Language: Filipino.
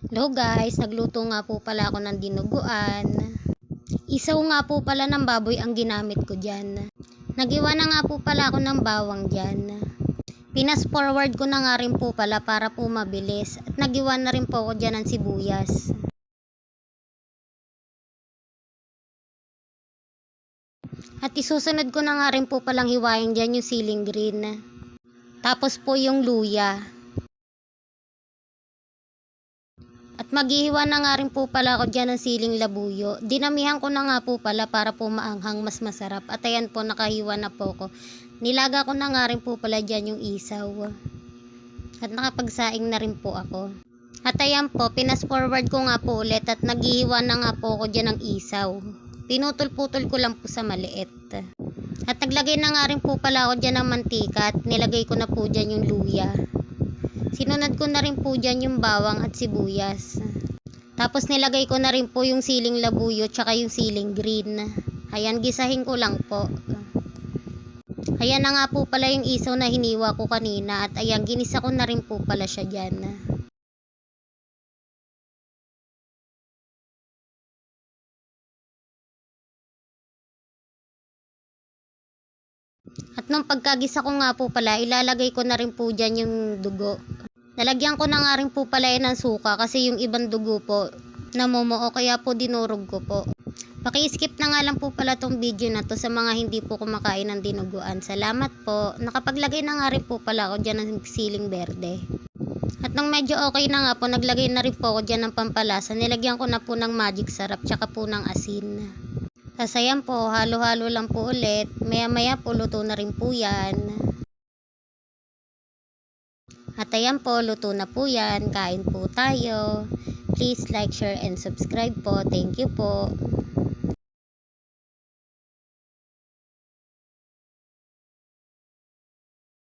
Hello guys, nagluto nga po pala ako ng dinuguan. Isaw nga po pala ng baboy ang ginamit ko dyan. Nagiwa na nga po pala ako ng bawang dyan. Pinas forward ko na nga rin po pala para po mabilis. At nagiwa na rin po ako dyan ng sibuyas. At isusunod ko na nga rin po palang hiwain dyan yung siling green. Tapos po yung luya. At maghihiwa na nga rin po pala ako dyan ng siling labuyo. Dinamihan ko na nga po pala para po maanghang mas masarap. At ayan po, nakahiwa na po ko. Nilaga ko na nga rin po pala dyan yung isaw. At nakapagsaing na rin po ako. At ayan po, pinas forward ko nga po ulit at naghihiwa na nga po ako dyan ng isaw. Pinutol-putol ko lang po sa maliit. At naglagay na nga rin po pala ako dyan ng mantika at nilagay ko na po dyan yung luya. Sinunod ko na rin po dyan yung bawang at sibuyas. Tapos nilagay ko na rin po yung siling labuyo tsaka yung siling green. Ayan, gisahin ko lang po. Ayan na nga po pala yung isaw na hiniwa ko kanina at ayan, ginisa ko na rin po pala siya dyan. At nung pagkagisa ko nga po pala, ilalagay ko na rin po dyan yung dugo. Nalagyan ko na nga rin po pala yan ng suka kasi yung ibang dugo po namumuo kaya po dinurog ko po. Paki-skip na nga lang po pala tong video na to sa mga hindi po kumakain ng dinuguan. Salamat po. Nakapaglagay na nga rin po pala ako dyan ng siling berde. At nung medyo okay na nga po, naglagay na rin po ako dyan ng pampalasa. Nilagyan ko na po ng magic sarap tsaka po ng asin. Sasayan po, halo-halo lang po ulit. Maya-maya po, luto na rin po yan. At ayan po, luto na po yan. Kain po tayo. Please like, share, and subscribe po. Thank you po.